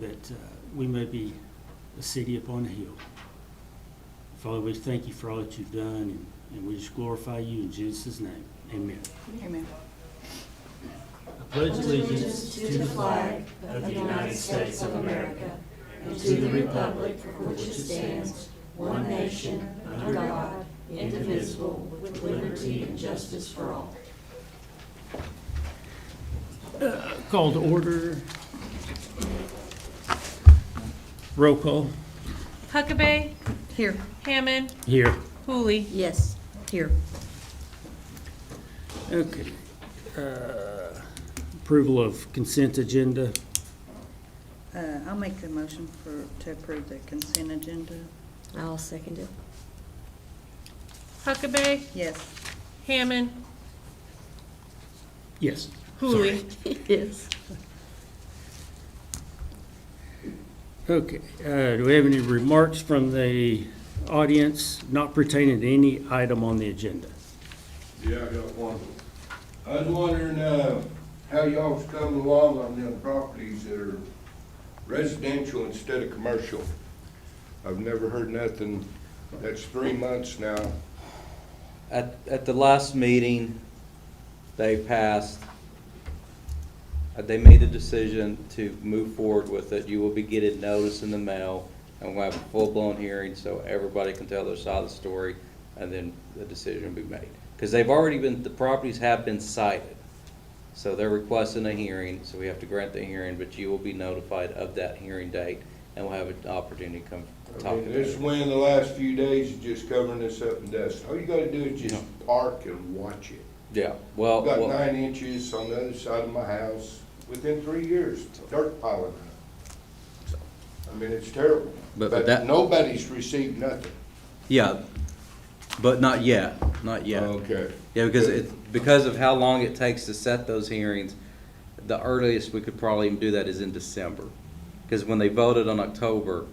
that we may be a city upon a hill. Father, we thank you for all that you've done, and we just glorify you in Jesus' name. Amen. Amen. I pledge allegiance to the flag of the United States of America and to the republic for which it stands, one nation, under God, indivisible, with liberty and justice for all. Call to order. Roll call. Huckabee, Here. Hammond, Here. Hooley. Yes. Here. Okay. Approval of consent agenda. I'll make the motion to approve the consent agenda. I'll second it. Huckabee, Yes. Hammond, Yes. Hooley. Yes. Okay. Do we have any remarks from the audience not pertaining to any item on the agenda? Yeah, I got one. I was wondering, how y'all's coming along on them properties that are residential instead of commercial. I've never heard nothing. That's 3 months now. At the last meeting, they passed, they made a decision to move forward with it. You will be getting notice in the mail, and we'll have a full-blown hearing so everybody can tell their side of the story, and then the decision will be made. Because they've already been, the properties have been cited, so they're requesting a hearing, so we have to grant the hearing, but you will be notified of that hearing date, and we'll have an opportunity to come talk Okay, about this it. wind the last few days is just covering this up in dust. All you gotta do is just park and watch it. Yeah, well, Got 9 inches on the other side of my house within 3 years, dirt piling up. I mean, it's terrible. But But that- nobody's received nothing. yeah, but not yet, not yet. Okay. Yeah, because of how long it takes to set those hearings, the earliest we could probably even do that is in December. Because when they voted on October,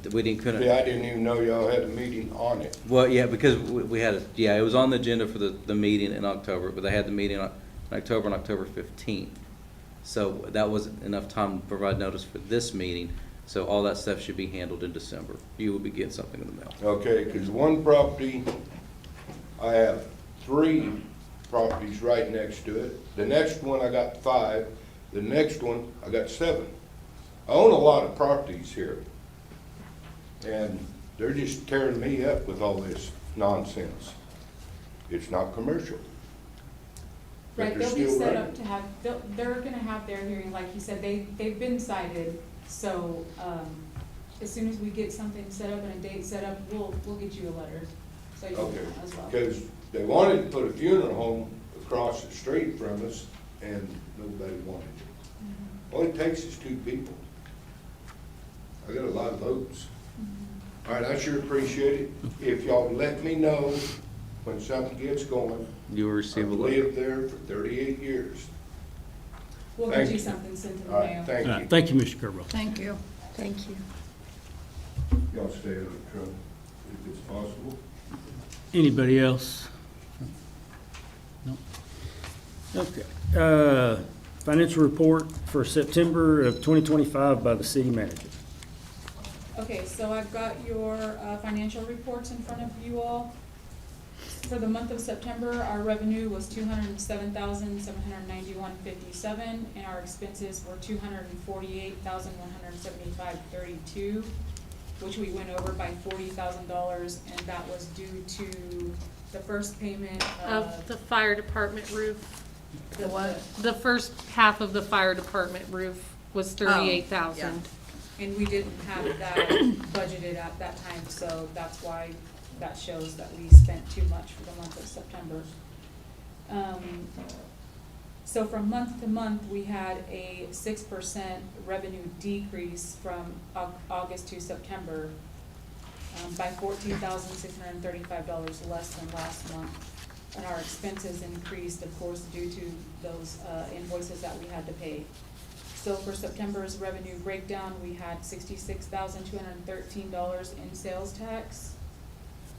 couldn't. Yeah, I didn't even know y'all had a meeting on it. Well, yeah, because we had, it was on the agenda for the meeting in October, but they had the meeting on October 15th. So that wasn't enough time to provide notice for this meeting, so all that stuff should be handled in December. You will be getting something in the mail. Okay, because one property, I have 3 properties right next to it. The next one, I got 5. The next one, I got 7. I own a lot of properties here. And they're just tearing me up with all this nonsense. It's not commercial. But Right, they're they'll be still set running. up to have, they're gonna have their hearing, like you said, they've been cited, so, as soon as we get something set up and a date set up, we'll get you a letter, so you Okay, can as well. because they wanted to put a funeral home across the street from us, and nobody wanted it. All it takes is 2 people. I got a lot of votes. All right, I sure appreciate it. If y'all let me know when something gets going. You will I've receive a letter. lived there for 38 years. We'll Thank get you you. something sent in the All right, mail. thank All you. right, thank you, Mr. Kerwell. Thank you. Thank you. Y'all stay out of trouble if it's possible. Anybody else? No? Okay. Financial report for September of 2025 by the city manager. Okay, so I've got your financial reports in front of you all. For the month of September, our revenue was $207,791.57, and our expenses were $248,175.32, which we went over by $40,000, and that was due to the first payment Of the fire department roof. The what? The first half of the fire department roof was $38,000. And we didn't have that budgeted at that time, so that's why that shows that we spent too much for the month of September. So from month to month, we had a 6% revenue decrease from August to September, by $14,635 less than last month. And our expenses increased, of course, due to those invoices that we had to pay. So for September's revenue breakdown, we had $66,213 in sales tax,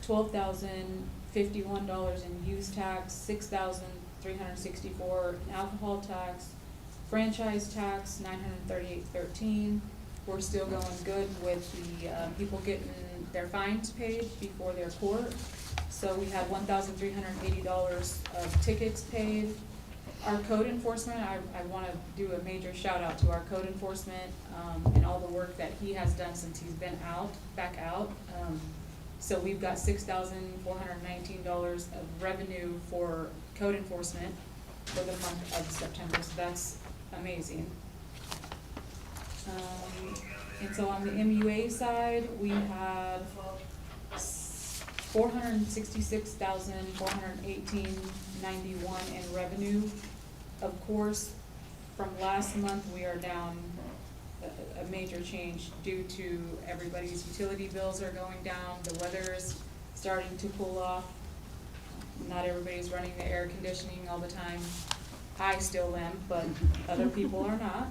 $12,051 in use tax, $6,364 in alcohol tax, franchise tax, $938.13, we're still going good with the, people getting their fines paid before their court. So we had $1,380 of tickets paid. Our code enforcement, I wanna do a major shout out to our code enforcement, and all the work that he has done since he's been back out. So we've got $6,419 of revenue for code enforcement for the month of September, so that's amazing. And so on the MUA side, we had $466,418.91 in revenue. Of course, from last month, we are down a major change due to everybody's utility bills are going down, the weather is starting to cool off. Not everybody's running the air conditioning all the time. I still am, but other people are not.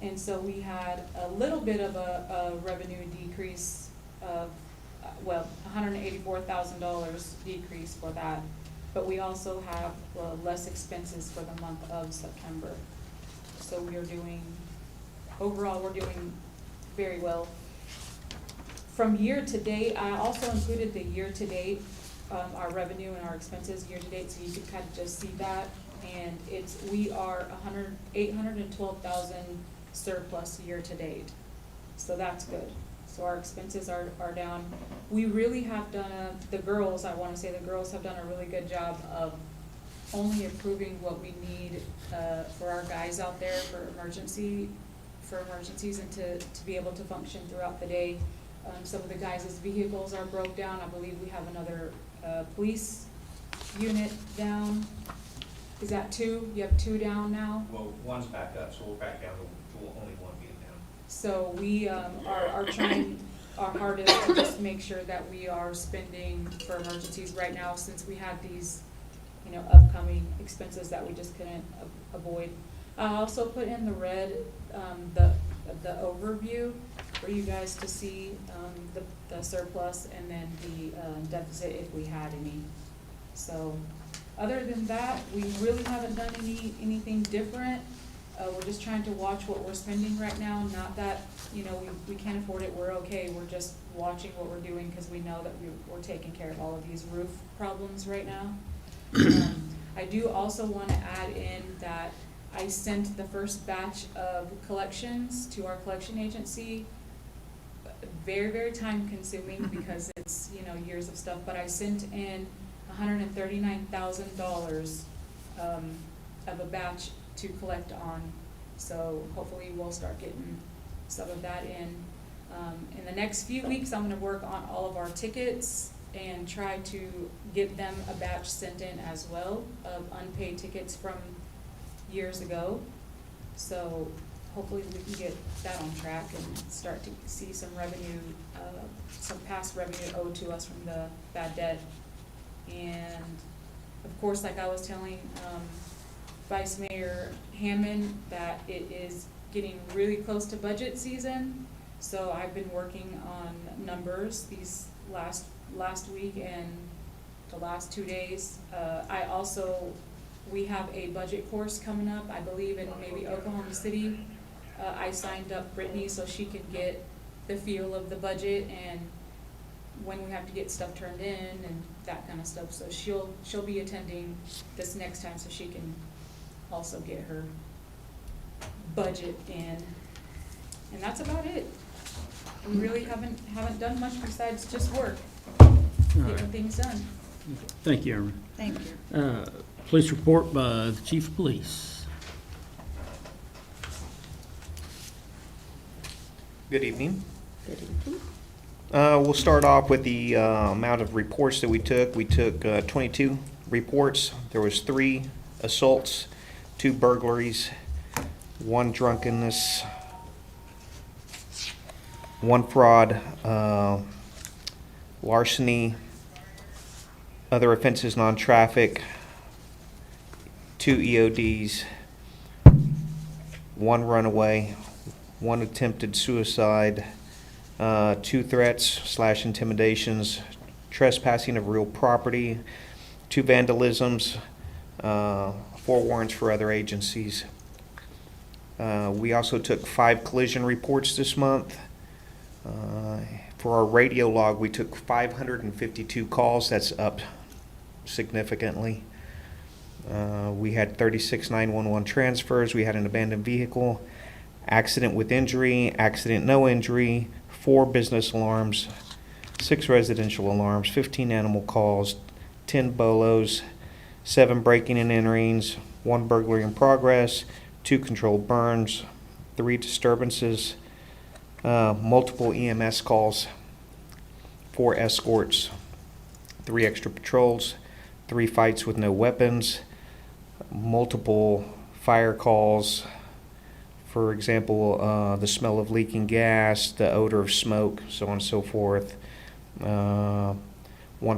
And so we had a little bit of a revenue decrease of, $184,000 decrease for that. But we also have less expenses for the month of September. So we are doing, overall, we're doing very well. From year to date, I also included the year to date, our revenue and our expenses year to date, so you can kind of just see that. And we are $812,000 surplus year to date, so that's good. So our expenses are down. We really have done the girls have done a really good job of only approving what we need, for our guys out there for emergencies and to be able to function throughout the day. Some of the guys' vehicles are broke down. I believe we have another, police unit down. Is that 2? You have 2 down now? Well, one's back up, so we're back down to only one being down. So we are trying our hardest to just make sure that we are spending for emergencies right now, since we had these, upcoming expenses that we just couldn't avoid. I also put in the red, the overview for you guys to see, the surplus and then the deficit if we had any. So other than that, we really haven't done anything different. We're just trying to watch what we're spending right now. Not that, we can't afford it, we're okay. We're just watching what we're doing because we know that we're taking care of all of these roof problems right now. I do also want to add in that I sent the first batch of collections to our collection agency. Very, very time consuming because it's, years of stuff, but I sent in $139,000 of a batch to collect on. So hopefully we'll start getting some of that in. In the next few weeks, I'm gonna work on all of our tickets and try to get them a batch sent in as well of unpaid tickets from years ago. So hopefully we can get that on track and start to see some revenue, some past revenue owed to us from the bad debt. And of course, like I was telling Vice Mayor Hammond, that it is getting really close to budget season. So I've been working on numbers these last week and the last 2 days. We have a budget course coming up, I believe in maybe Oklahoma City. I signed up Brittany so she can get the feel of the budget and when we have to get stuff turned in and that kind of stuff. So she'll be attending this next time so she can also get her budget in. And that's about it. We really haven't done much besides just work, getting things done. Thank you, Erin. Thank you. Police report by the Chief of Police. Good evening. Good evening. We'll start off with the amount of reports that we took. We took 22 reports. There was 3 assaults, 2 burglaries, 1 drunkenness, 1 fraud, larceny, other offenses non-traffic, 2 EODs, 1 runaway, 1 attempted suicide, 2 threats/intimidations, trespassing of real property, 2 vandalisms, 4 warrants for other agencies. We also took 5 collision reports this month. For our radio log, we took 552 calls. That's up significantly. We had 36 911 transfers. We had an abandoned vehicle, accident with injury, accident no injury, 4 business alarms, 6 residential alarms, 15 animal calls, 10 BOLOs, 7 breaking and enterings, 1 burglary in progress, 2 controlled burns, 3 disturbances, multiple EMS calls, 4 escorts, 3 extra patrols, 3 fights with no weapons, multiple fire calls. For example, the smell of leaking gas, the odor of smoke, so on and so forth. 1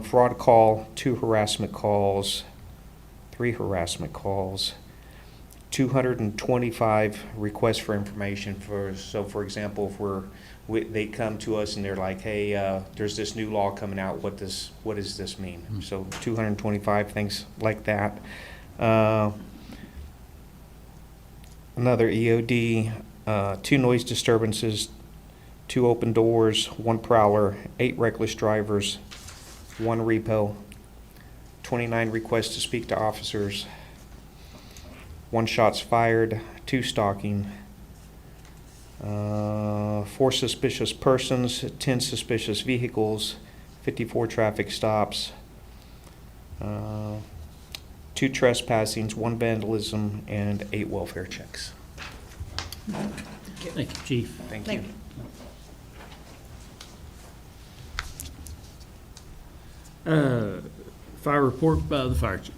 fraud call, 2 harassment calls, 3 harassment calls, 225 requests for information. For example, if they come to us and they're like, hey, there's this new law coming out, what does this mean? So 225 things like that. Another EOD, 2 noise disturbances, 2 open doors, 1 prowler, 8 reckless drivers, 1 repo, 29 requests to speak to officers, 1 shots fired, 2 stalking, 4 suspicious persons, 10 suspicious vehicles, 54 traffic stops, 2 trespassings, 1 vandalism, and 8 welfare checks. Thank you, Chief. Thank you. Fire report by the fire chief.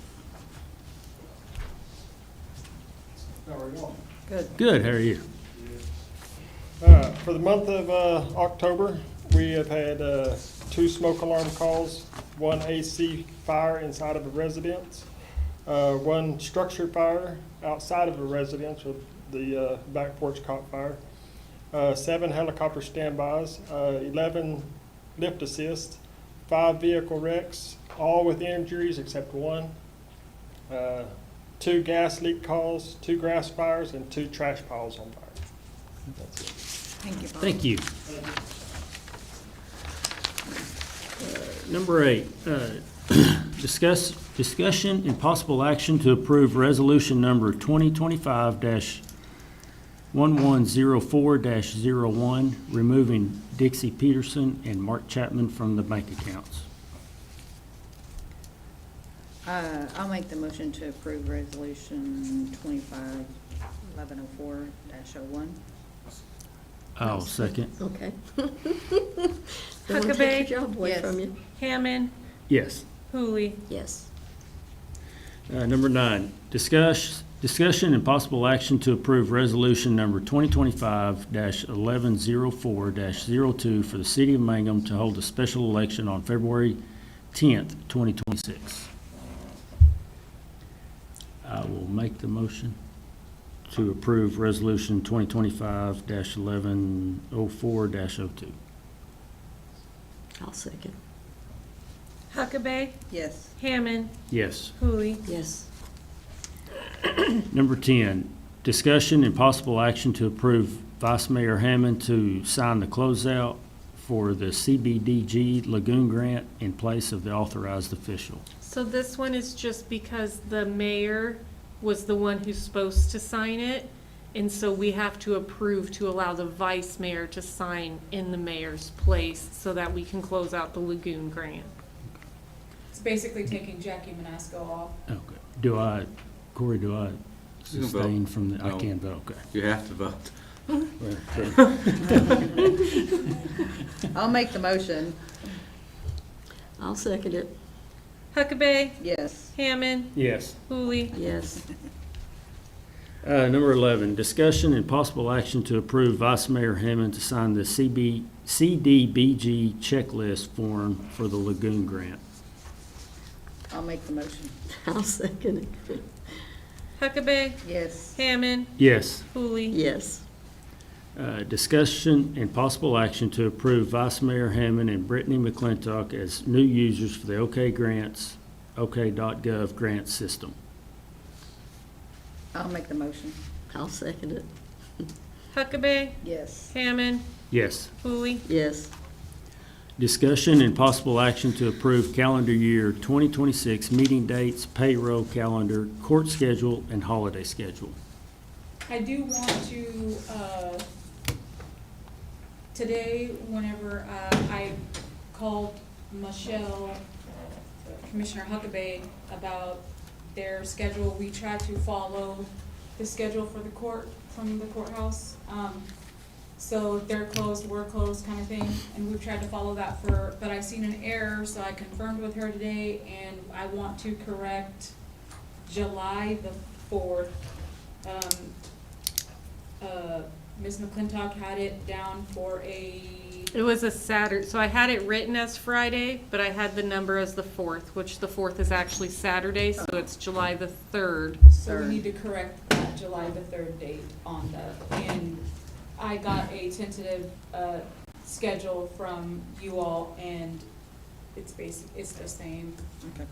Good. Good, how are you? For the month of October, we have had 2 smoke alarm calls, 1 AC fire inside of a residence, 1 structure fire outside of a residence with the back porch caught fire, 7 helicopter standbys, 11 lift assists, 5 vehicle wrecks, all with injuries except 1, 2 gas leak calls, 2 grass fires, and 2 trash piles on fire. That's it. Thank you, Bob. Thank you. Number 8, discussion and possible action to approve resolution number 2025-1104-01, removing Dixie Peterson and Mark Chapman from the bank accounts. I'll make the motion to approve resolution 25-1104-01. I'll second. Okay. Don't want to Huckabee? take your job away Yes. from you. Hammond, Yes. Pooley. Yes. Number 9, discussion and possible action to approve resolution number 2025-1104-02 for the city of Mangum to hold a special election on February 10th, 2026. I will make the motion to approve resolution 2025-1104-02. I'll second. Huckabee, Yes. Hammond, Yes. Pooley. Yes. Number 10, discussion and possible action to approve Vice Mayor Hammond to sign the closeout for the CBDG Lagoon Grant in place of the authorized official. So this one is just because the mayor was the one who's supposed to sign it, and so we have to approve to allow the vice mayor to sign in the mayor's place so that we can close out the Lagoon Grant. It's basically taking Jackie Manasco off. Okay. Corey, do I You can vote. sustain from the, I No. can't vote, okay. You have to vote. I'll make the motion. I'll second it. Huckabee, Yes. Hammond, Yes. Pooley. Yes. Number 11, discussion and possible action to approve Vice Mayor Hammond to sign the CDBG checklist form for the Lagoon Grant. I'll make the motion. I'll second it. Huckabee, Yes. Hammond, Yes. Pooley. Yes. Discussion and possible action to approve Vice Mayor Hammond and Brittany McClintock as new users for the OK Grants, OK.gov grant system. I'll make the motion. I'll second it. Huckabee, Yes. Hammond, Yes. Pooley. Yes. Discussion and possible action to approve calendar year 2026 meeting dates, payroll calendar, court schedule, and holiday schedule. I do want to, today, whenever I called Michelle, Commissioner Huckabee, about their schedule, we try to follow the schedule for the court, from the courthouse. So if they're closed, we're closed kind of thing, and we've tried to follow that but I seen an error, so I confirmed with her today, and I want to correct July the 4th. Ms. McClintock had it down for It was a Saturday, so I had it written as Friday, but I had the number as the 4th, which the 4th is actually Saturday, so it's July the 3rd. so we need to correct that July the 3rd date on and I got a tentative, schedule from you all, and it's it's the same. Okay.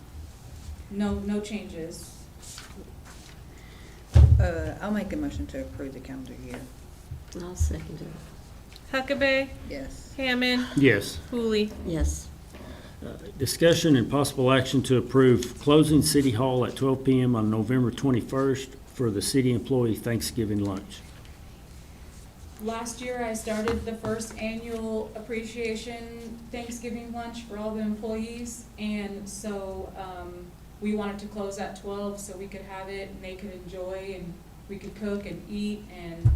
No changes. I'll make a motion to approve the calendar year. I'll second it. Huckabee, Yes. Hammond, Yes. Pooley. Yes. Discussion and possible action to approve closing City Hall at 12 p.m. on November 21st for the city employee Thanksgiving lunch. Last year, I started the first annual appreciation Thanksgiving lunch for all the employees, and so, we wanted to close at 12 so we could have it and they could enjoy, and we could cook and eat and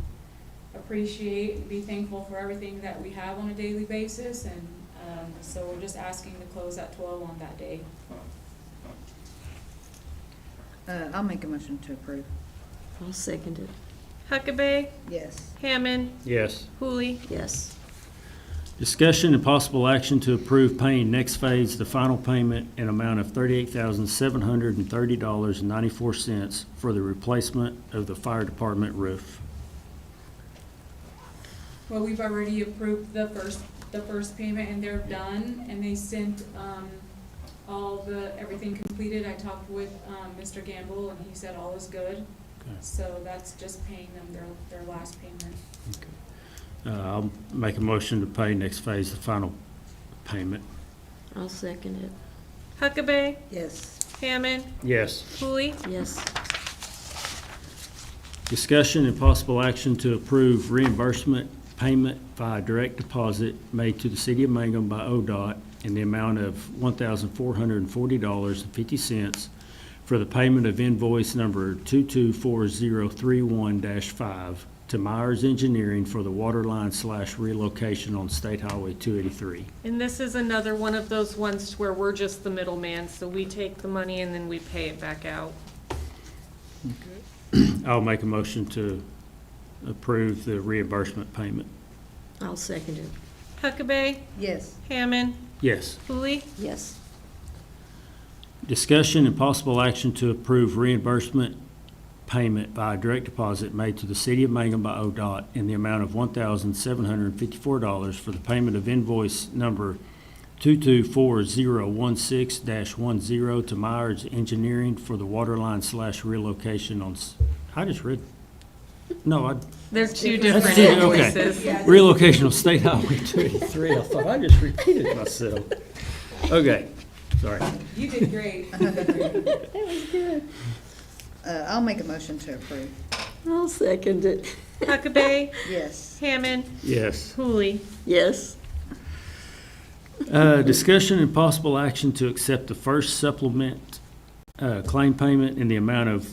appreciate and be thankful for everything that we have on a daily basis, and, so we're just asking to close at 12 on that day. I'll make a motion to approve. I'll second it. Huckabee, Yes. Hammond, Yes. Pooley. Yes. Discussion and possible action to approve paying next phase the final payment in amount of $38,730.94 for the replacement of the fire department roof. Well, we've already approved the first payment, and they're done, and they sent, everything completed. I talked with, Mr. Gamble, and he said all is good. Okay. So that's just paying them their last payment. I'll make a motion to pay next phase the final payment. I'll second it. Huckabee, Yes. Hammond, Yes. Pooley. Yes. Discussion and possible action to approve reimbursement payment via direct deposit made to the city of Mangum by ODOT in the amount of $1,440.50 for the payment of invoice number 224031-5 to Myers Engineering for the water line / relocation on State Highway 283. And this is another one of those ones where we're just the middleman, so we take the money and then we pay it back out. I'll make a motion to approve the reimbursement payment. I'll second it. Huckabee, Yes. Hammond, Yes. Pooley. Yes. Discussion and possible action to approve reimbursement payment via direct deposit made to the city of Mangum by ODOT in the amount of $1,754 for the payment of invoice number 224016-10 to Myers Engineering for the water line / relocation on, I just read, no, I. They're two That's different two- okay. invoices. Relocation of State Highway 283. I thought I just repeated myself. Okay, sorry. You did great. I'll make a motion to approve. I'll second it. Huckabee, Yes. Hammond, Yes. Pooley. Yes. Discussion and possible action to accept the first supplement claim payment in the amount of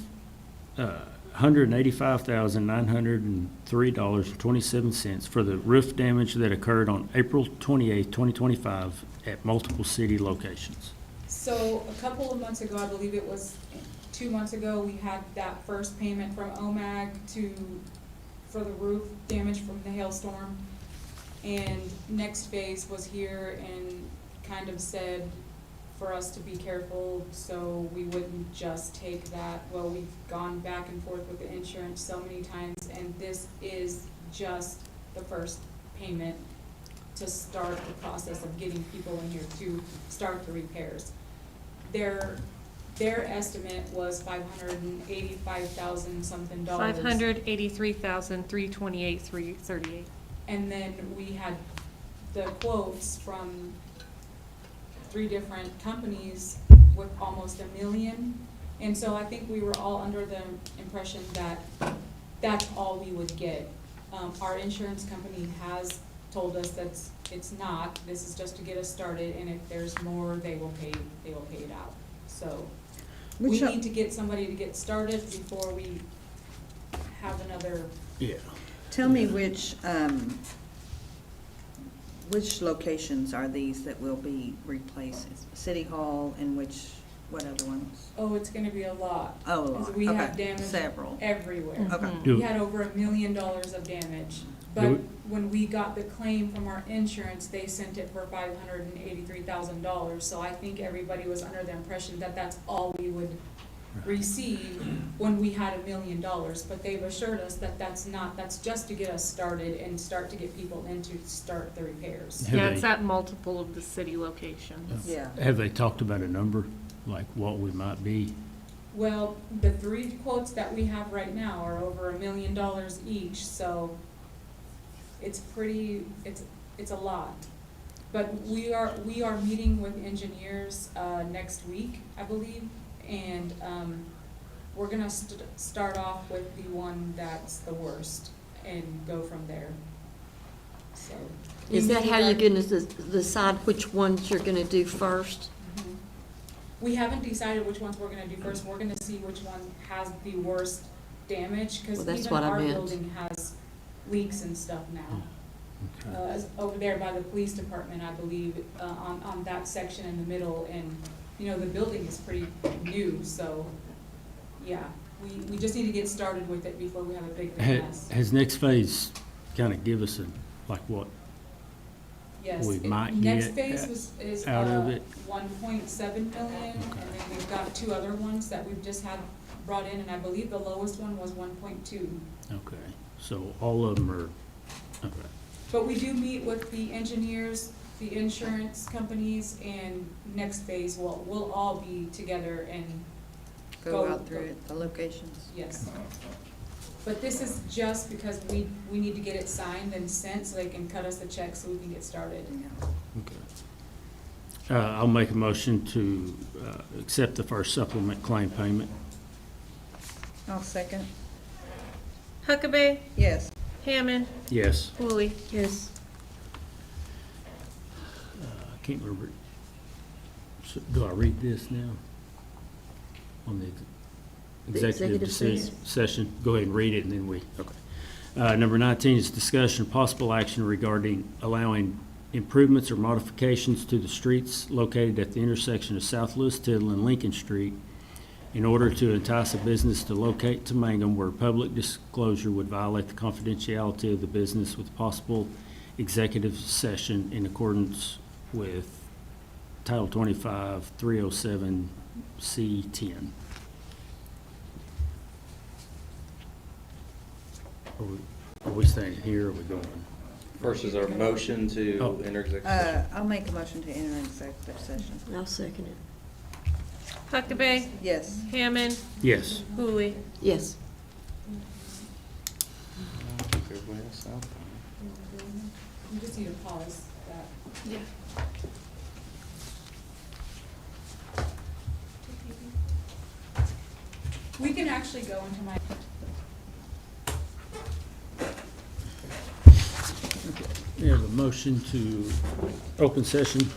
$185,903.27 for the roof damage that occurred on April 28, 2025 at multiple city locations. So a couple of months ago, I believe it was 2 months ago, we had that first payment from OMAG for the roof damage from the hailstorm. And Next Phase was here and kind of said for us to be careful, so we wouldn't just take that. Well, we've gone back and forth with the insurance so many times, and this is just the first payment to start the process of getting people in here to start the repairs. They're their estimate was $585,000 something dollars. $583,328.38. And then we had the quotes from 3 different companies with almost $1 million. And so I think we were all under the impression that that's all we would get. Our insurance company has told us it's not, this is just to get us started, and if there's more, they will pay it out. So we Which, need to get somebody to get started before we have another. Yeah. tell me which locations are these that will be replaced? City Hall and what other ones? Oh, it's gonna be a lot. Oh, a 'Cause lot. we have Okay. damage Several. everywhere. Okay. We had over $1 million of damage. But when we got the claim from our insurance, they sent it for $583,000. So I think everybody was under the impression that that's all we would receive when we had $1 million. But they've assured us that that's not, that's just to get us started and start to get people in to start the repairs. Have Yeah, they- it's at multiple of the city locations. Yeah. Have they talked about a number, like what we might be? Well, the 3 quotes that we have right now are over $1 million each, so it's pretty, it's a lot. But we are meeting with engineers, next week, I believe, and, we're gonna start off with the one that's the worst and go from there, so. Is we that meet how you're with gonna decide which ones you're gonna do first? Mhm. We haven't decided which ones we're gonna do first. We're gonna see which one has the worst damage, because Well, that's even what I our meant. building has leaks and stuff now. Okay. Over there by the police department, I believe, on that section in the middle, and, the building is pretty new, so, yeah. We just need to get started with it before we have a big mess. Has next phase kind of give us like what? Yes. we might Next get phase is out of it? 1.7 million, and then we've got 2 other ones that we've just had brought in, and I believe the lowest one was 1.2. Okay, so all of them are, okay. But we do meet with the engineers, the insurance companies, and next phase, we'll all be together and, Go Go. out through it, the locations. yes. But this is just because we need to get it signed and sent so they can cut us the check so we can get started. Yeah. Okay. I'll make a motion to accept the first supplement claim payment. I'll second. Huckabee, Yes. Hammond, Yes. Cooley. Yes. I can't remember. So, do I read this now? On the executive executive session? Go ahead and read it and then we, okay. Number 19 is discussion of possible action regarding allowing improvements or modifications to the streets located at the intersection of South Louis Tittle and Lincoln Street in order to entice a business to locate to Mangum where public disclosure would violate the confidentiality of the business with possible executive session in accordance with Title 25, 307, C10. Are we staying here or are we going? First is our motion to Oh. enter executive session. I'll make a motion to enter executive session. I'll second it. Huckabee, Yes. Hammond, Yes. Cooley. Yes. I think everybody else out. You just need to pause that. Yeah. We can actually go into my. We have a motion to open session.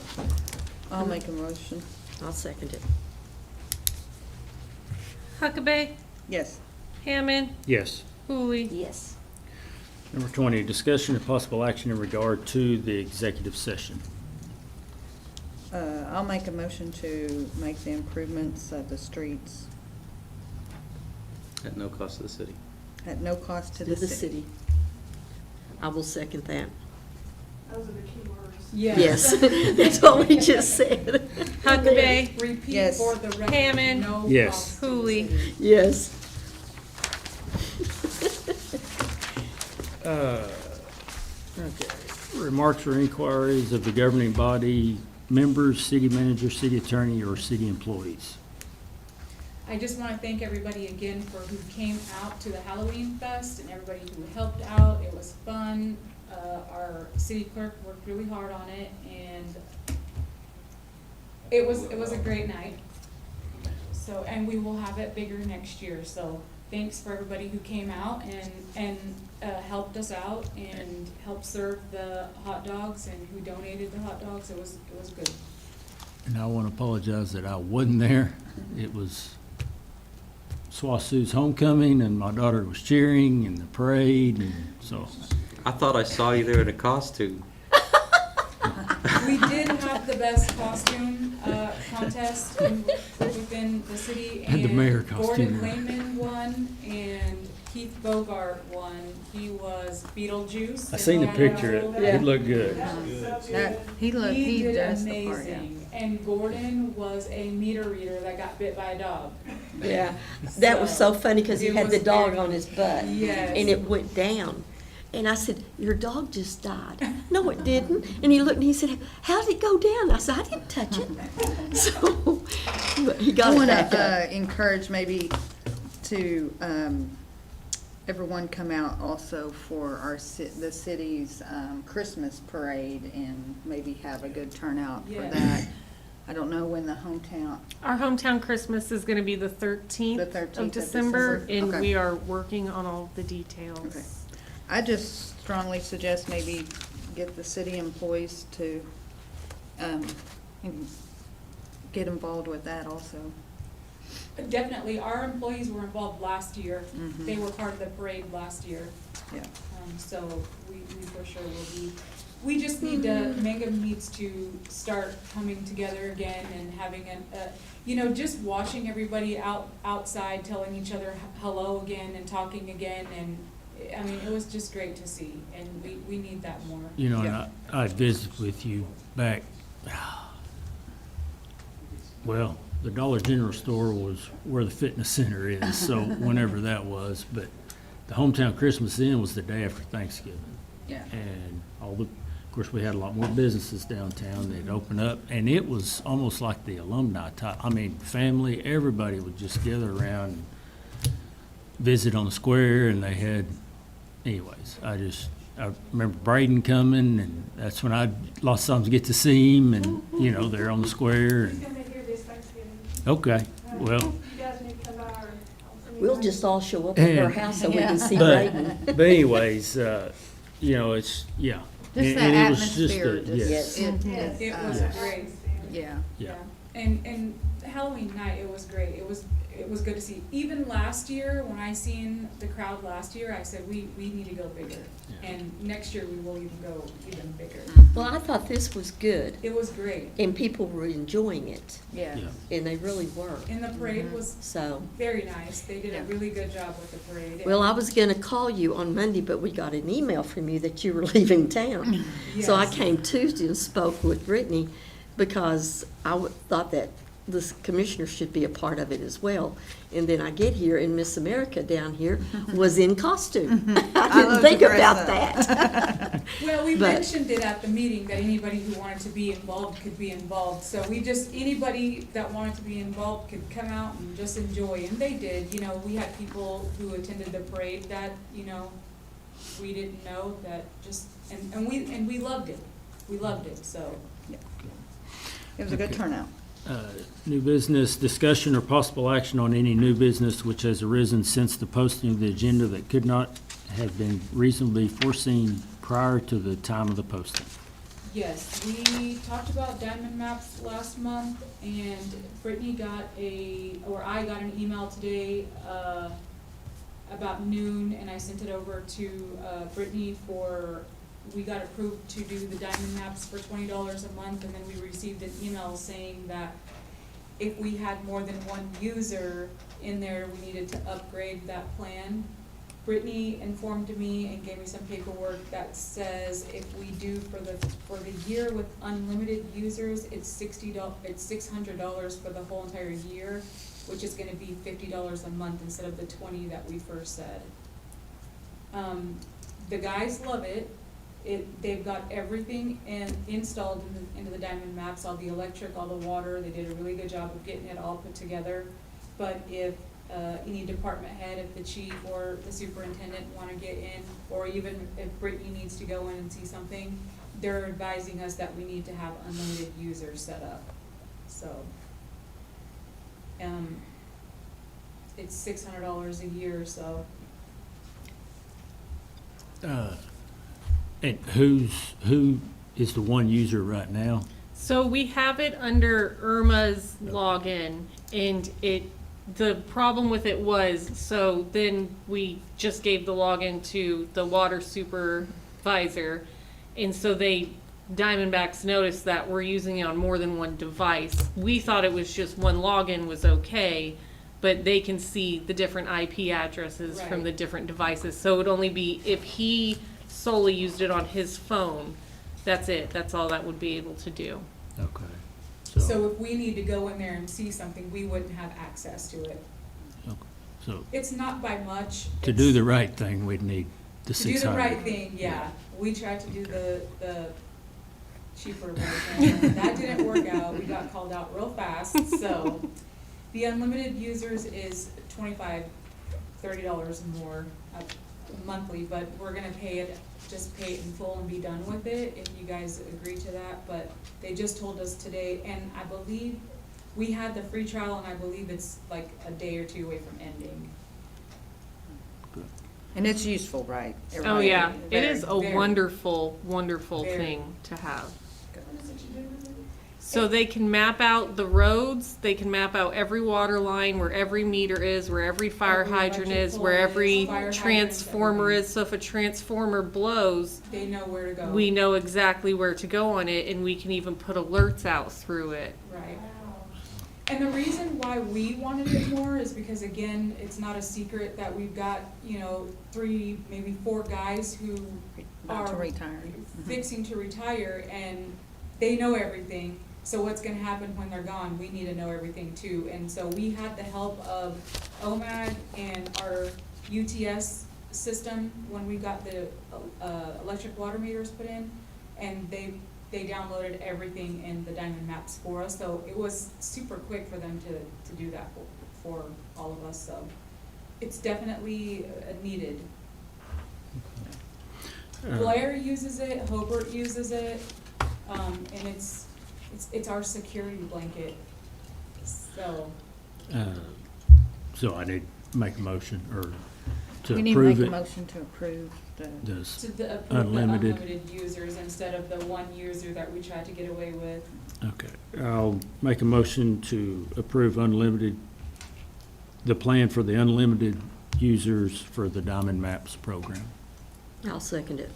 I'll make a motion. I'll second it. Huckabee, Yes. Hammond, Yes. Cooley. Yes. Number 20, discussion of possible action in regard to the executive session. I'll make a motion to make the improvements of the streets At no cost to the city. at no cost to To the city. I will second that. Yes. Yes, that's what we just said. Huckabee, Repeat Yes. for the record. Hammond. No Yes. cost to the Cooley. city. Yes. Okay. Remarks or inquiries of the governing body members, city manager, city attorney, or city employees. I just wanna thank everybody again for who came out to the Halloween Fest and everybody who helped out. It was fun. Our city clerk worked really hard on it, and it was a great night. So, and we will have it bigger next year, so thanks for everybody who came out and helped us out and helped serve the hot dogs and who donated the hot dogs. It was good. And I want to apologize that I wasn't there. It was Swasu's homecoming, and my daughter was cheering, and the parade, and so. I thought I saw you there in a costume. We did have the best costume contest within the city, Had the and mayor Gordon costume there. Lehman won, and Keith Bogart won. He was Beetlejuice. I seen the If picture. you It looked good. He He did does the part, yeah. amazing, and Gordon was a meter reader that got bit by a dog. Yeah, that was so funny because he It had the was dog very- on his butt. Yes. And it went down. And I said, your dog just died. No, it didn't. And he looked and he said, how did it go down? I said, I didn't touch it. So, but he got I it want back up. to encourage maybe to, everyone come out also for the city's Christmas parade and maybe have a good turnout for Yes. that. I don't know when the hometown, Our hometown Christmas is gonna be the 13th The 13th of of December, December. and Okay. we are working on all the details. Okay. I just strongly suggest maybe get the city employees to get involved with that also. Definitely, our employees were involved last year. Mhm. They were part of the parade last year. Yeah. So we for sure will be, we just need to, Mangum needs to start coming together again and having just watching everybody outside, telling each other hello again and talking again, and, I mean, it was just great to see, and we need that more. You know, and Yeah. I visited with you back, well, the Dollar General store was where the fitness center is, so whenever that was, but the hometown Christmas Inn was the day after Thanksgiving. Yeah. And of course, we had a lot more businesses downtown that opened up, and it was almost like the alumni type. I mean, family, everybody would just gather around and visit on the square, and they had, anyways, I remember Braden coming, and that's when I lots of times get to see him, and, they're on the square, and, okay, well, We'll just all show up at her And- house so we can see but, Braden. but anyways, it's, yeah. Just And- that and it was just atmosphere, a- just, yes. It was great. Yeah. Yeah. And Halloween night, it was great. It was good to see. Even last year, when I seen the crowd last year, I said, we need to go bigger. Yeah. And next year, we will even go even bigger. Well, I thought this was good, It was great. and people were enjoying it, Yeah. Yeah. and they really were. And the parade was So, very nice. They did Yeah. a really good job with the parade. well, I was gonna call you on Monday, but we got an email from you that you were leaving town. So I Yes. came Tuesday and spoke with Brittany, because thought that the commissioner should be a part of it as well. And then I get here, and Miss America down here was in costume. I didn't love think to dress about up. that. Well, we But- mentioned it at the meeting that anybody who wanted to be involved could be involved. So anybody that wanted to be involved could come out and just enjoy, and they did. We had people who attended the parade that, we didn't know that just, and we loved it. We loved it, so. It was a good Okay. turnout. New business, discussion or possible action on any new business which has arisen since the posting of the agenda that could not have been reasonably foreseen prior to the time of the posting. Yes, we talked about diamond maps last month, and Brittany I got an email today, about noon, and I sent it over to, Brittany we got approved to do the diamond maps for $20 a month, and then we received an email saying that if we had more than one user in there, we needed to upgrade that plan. Brittany informed me and gave me some paperwork that says if we do for the year with unlimited users, it's $600 for the whole entire year, which is gonna be $50 a month instead of the 20 that we first said. The guys love it. They've got everything installed into the diamond maps, all the electric, all the water. They did a really good job of getting it all put together. but if any department head, if the chief or the superintendent want to get in, or even if Brittany needs to go in and see something, they're advising us that we need to have unlimited users set up, so. It's $600 a year, so. And who is the one user right now? So we have it under Irma's login, and the problem with it was, so then we just gave the login to the water supervisor, and so Diamondbacks noticed that we're using it on more than one device. We thought it was just one login was okay, but they can see the different IP addresses from Right. the different devices. So it would only be if he solely used it on his phone, that's it. That's all that would be able to do. Okay. So if we need to go in there and see something, we wouldn't have access to it. So It's not by much. to do the right thing, we'd need the To do 600. the right thing, yeah. We tried to do the cheaper version, and that didn't work out. We got called out real fast, so. The unlimited users is $30 more monthly, but we're gonna just pay it in full and be done with it, if you guys agree to that. But they just told us today, and I believe we had the free trial, and I believe it's like a day or two away from ending. And it's useful, right? Oh, yeah. It is a Very. wonderful, wonderful Very. thing to have. So they can map out the roads, they can map out every water line, where every meter is, where every fire Every hydrant is, electric where pole every is, fire hydrants, transformer everything. is. So if a transformer blows, They know where to go. we know exactly where to go on it, and we can even put alerts out through it. Right. And the reason why we wanted it more is because, again, it's not a secret that we've got, 3, maybe 4 guys who About to are retire. fixing to retire, and they know everything. So what's gonna happen when they're gone? We need to know everything too. And so we had the help of OMAG and our UTS system when we got the electric water meters put in, and they downloaded everything in the Diamond Maps for us. So it was super quick for them to do that for all of us. So it's definitely needed. Blair uses it, Hobart uses it, and it's our security blanket, so. So I need to make a motion or to We need to make approve a it. motion to approve the, This To approve the unlimited. unlimited users instead of the one user that we tried to get away with. Okay, I'll make a motion to approve the plan for the unlimited users for the Diamond Maps program. I'll second it.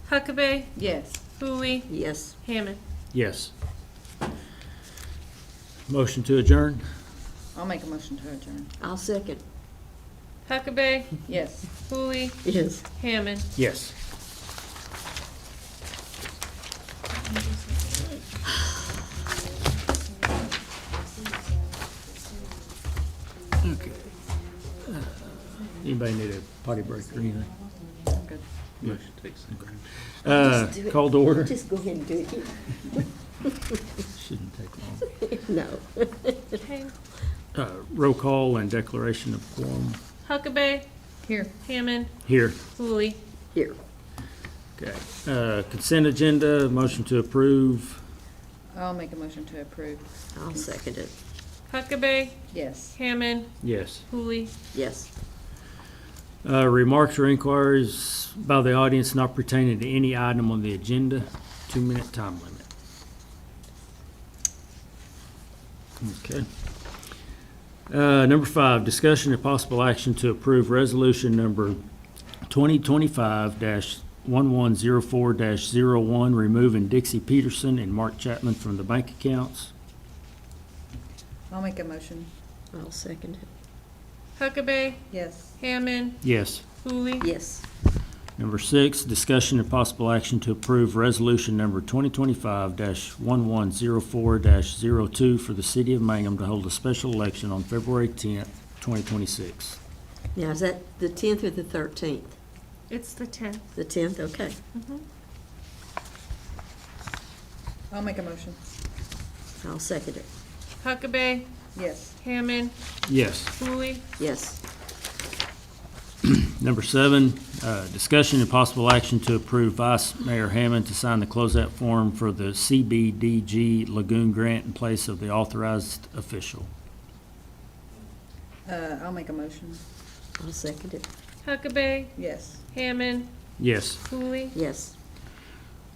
Huckabee, yes. Pooley, Yes. Hammond. Yes. Motion to adjourn? I'll make a motion to adjourn. I'll second. Huckabee, Yes. Pooley, Yes. Hammond. Yes. Okay. Anybody need a potty break or anything? I'm good. Motion takes some time. Just do it. Call to order? Just go ahead and do it. Shouldn't take long. No. Okay. Roll call and declaration of quorum. Huckabee, Here. Hammond, Here. Pooley. Here. Okay. Consent agenda, motion to approve. I'll make a motion to approve. I'll second it. Huckabee, Yes. Hammond, Yes. Pooley. Yes. Remarks or inquiries by the audience not pertaining to any item on the agenda, 2-minute time limit. Okay. Number 5, discussion and possible action to approve resolution number 2025-1104-01, removing Dixie Peterson and Mark Chapman from the bank accounts. I'll make a motion. I'll second it. Huckabee, Yes. Hammond, Yes. Pooley. Yes. Number 6, discussion and possible action to approve resolution number 2025-1104-02 for the city of Mangum to hold a special election on February 10th, 2026. Now, is that the 10th or the 13th? It's the 10th. The 10th, okay. I'll make a motion. I'll second it. Huckabee, Yes. Hammond, Yes. Cooley, Yes. Number 7, discussion and possible action to approve Vice Mayor Hammond to sign the closeout form for the CBDG Lagoon Grant in place of the authorized official. I'll make a motion. I'll second it. Huckabee, Yes. Hammond, Yes. Cooley, Yes.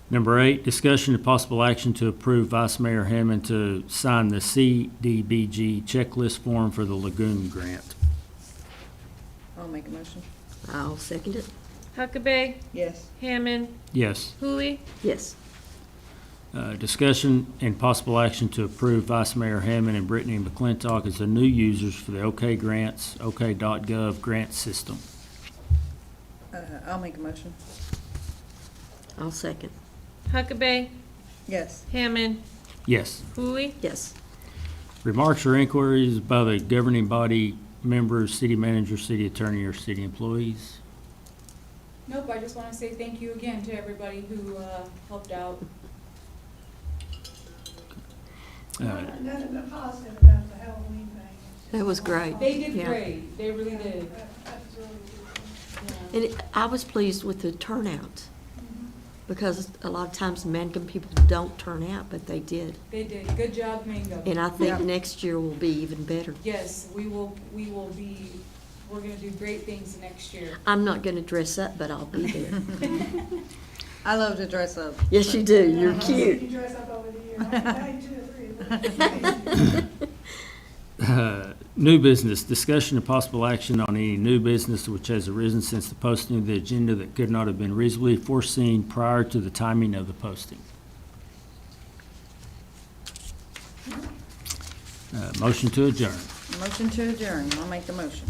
Number 8, discussion and possible action to approve Vice Mayor Hammond to sign the CDBG checklist form for the Lagoon Grant. I'll make a motion. I'll second it. Huckabee, Yes. Hammond, Yes. Cooley, Yes. Discussion and possible action to approve Vice Mayor Hammond and Brittany McClintock as the new users for the OK Grants, OK.gov grant system. I'll make a motion. I'll second. Huckabee, Yes. Hammond, Yes. Cooley, Yes. Remarks or inquiries by the governing body members, city manager, city attorney, or city employees? Nope, I just wanna say thank you again to everybody who, helped out. Nothing but positive about the Halloween thing. That was great. They did Yeah. great, they really did. That was really good. Yeah. And I was pleased with the turnout, because a lot of times Mancom people don't turn out, but they did. They did, good job, Mango. And I think Yeah. next year will be even better. Yes, we will be, we're gonna do great things next year. I'm not gonna dress up, but I'll be there. I love to dress up. Yes, you do. You're You cute. dress up over the year. I can tell you 2 or 3 of them. New business, discussion and possible action on any new business which has arisen since the posting of the agenda that could not have been reasonably foreseen prior to the timing of the posting. Motion to adjourn. Motion to adjourn. I'll make the motion.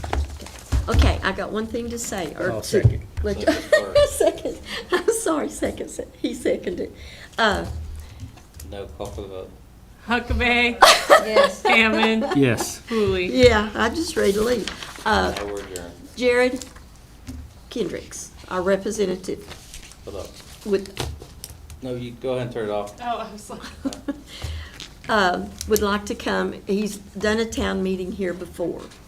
Okay, I got one thing to say, or I'll two. second. Second. I'm sorry, second. He seconded. No, call for the vote. Huckabee, Yes. Hammond, Yes. Cooley. Yeah, I'm just ready to leave. Now we're adjourned. Jared Kendricks, our representative Hold up. with, No, you go ahead and turn it off. Oh, I was like. would like to come. He's done a town meeting here before.